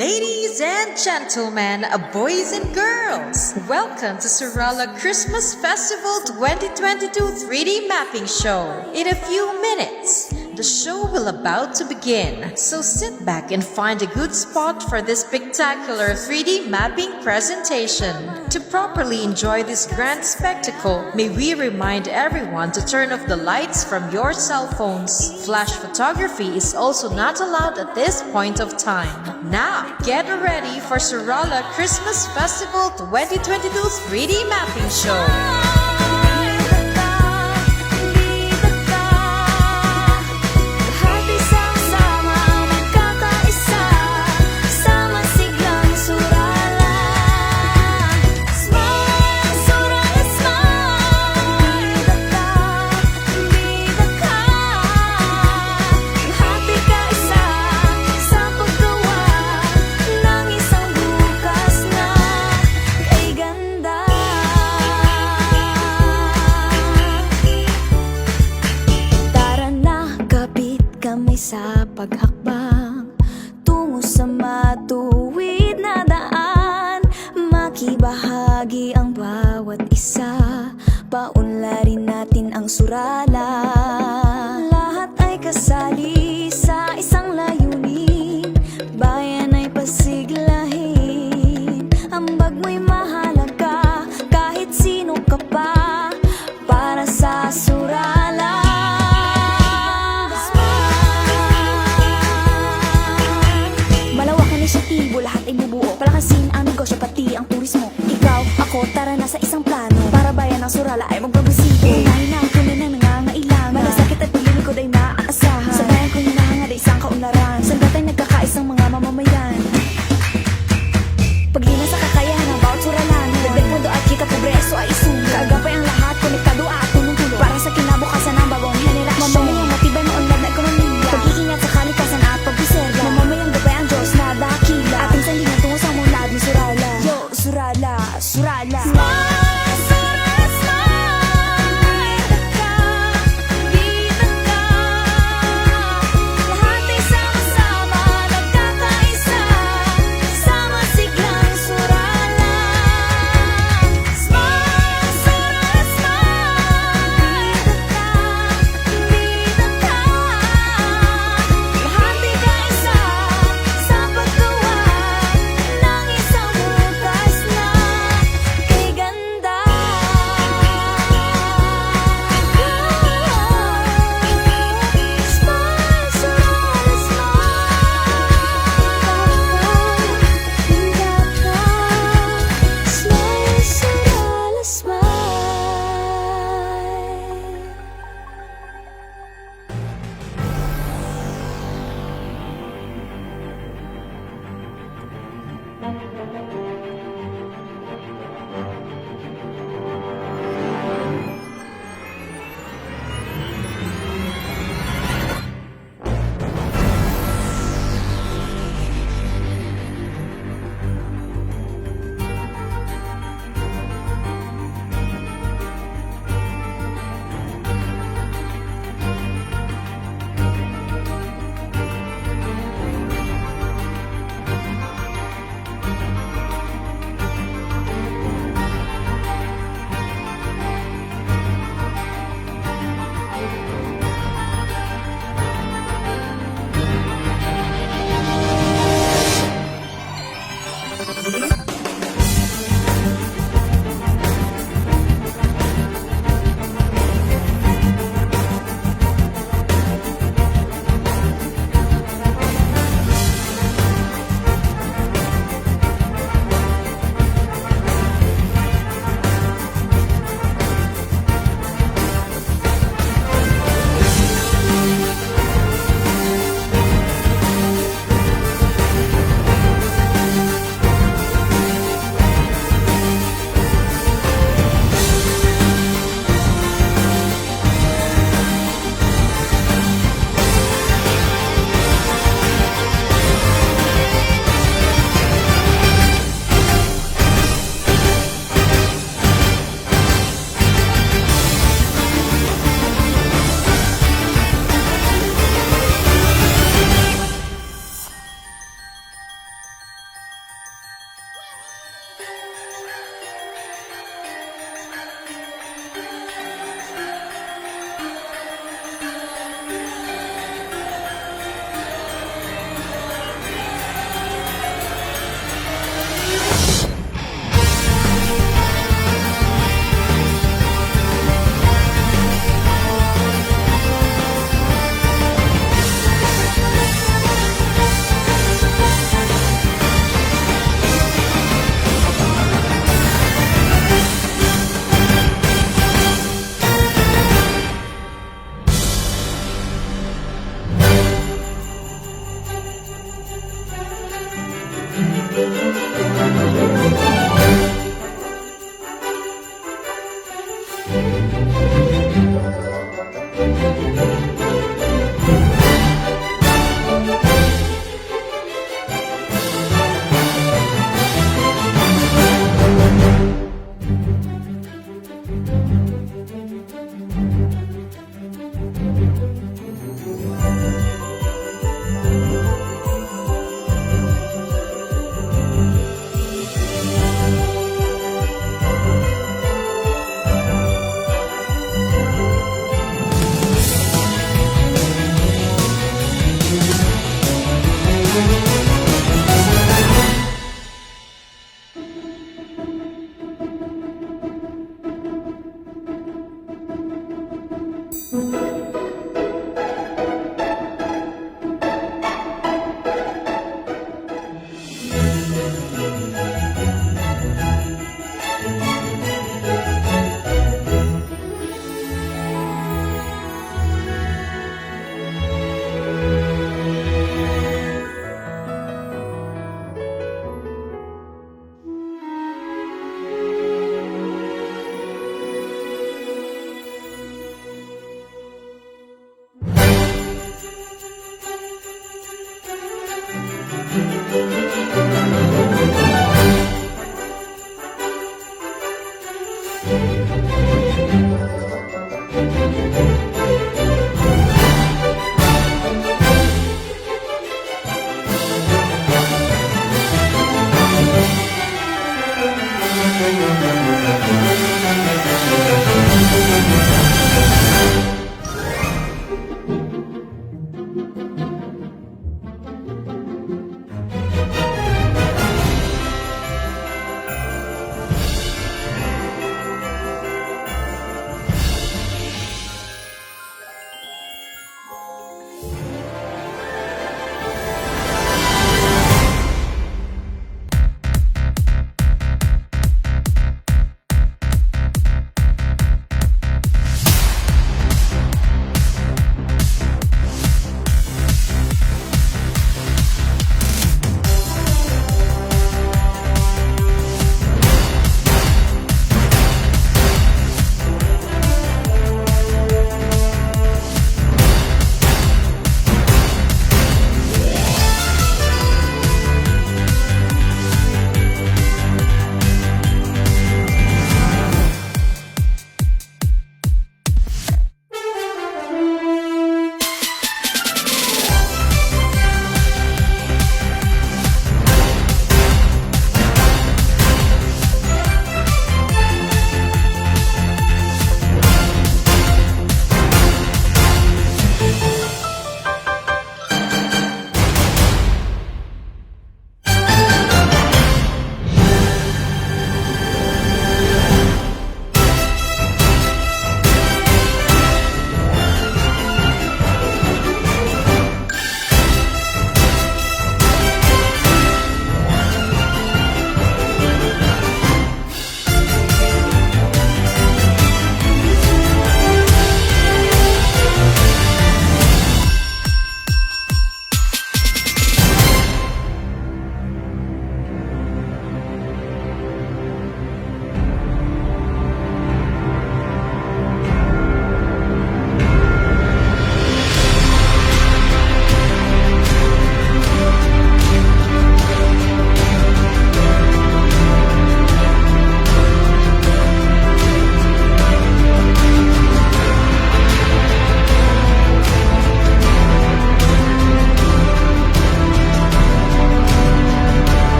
Ladies and gentlemen, boys and girls, welcome to Surala Christmas Festival 2022 3D Mapping Show. In a few minutes, the show will about to begin, so sit back and find a good spot for this spectacular 3D mapping presentation. To properly enjoy this grand spectacle, may we remind everyone to turn off the lights from your cell phones. Flash photography is also not allowed at this point of time. Now, get ready for Surala Christmas Festival 2022 3D Mapping Show. Sa paghakbang tungo sa matuwid na daan, makibahagi ang bawat isa, paunlarin natin ang surala. Lahat ay kasali sa isang layunin, bayan ay pasiglahin. Ambag mo'y mahalaga kahit sino ka pa, para sa surala. Lahat ay bubuo, palakasin ang negosyo pati ang turismo. Ikaw, ako, tara na sa isang plano, para bayan ng surala ay magbabusigo. Unahin ang tunay na nangangailangan, malasakit at paglikod ay maaasahan. Sa bayan kong hinahangad ay isang kaunlaran, sandat ay nagkakaisang mga mamamayan. Paglina sa kakayahan ng bawat suralanan, dagdag mundo at kita progreso ay isulat. Kaagapay ang lahat, konektado at tulong-tulong, para sa kinabukasan ng bagong henerasyon. Mamamayang matibay na unlad na ekonomiya, pag-iingat sa kalikasan at pagpiserya. Mamamayang gabay ang Diyos na dakila, ating sandigan tungo sa mulad ni surala. Yo, surala, surala. Smile, surala, smile.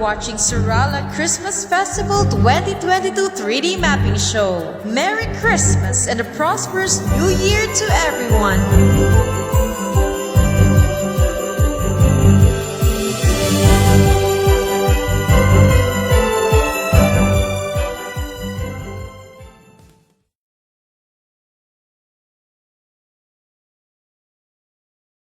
watching Surala Christmas Festival 2022 3D Mapping Show. Merry Christmas and a prosperous New Year to everyone!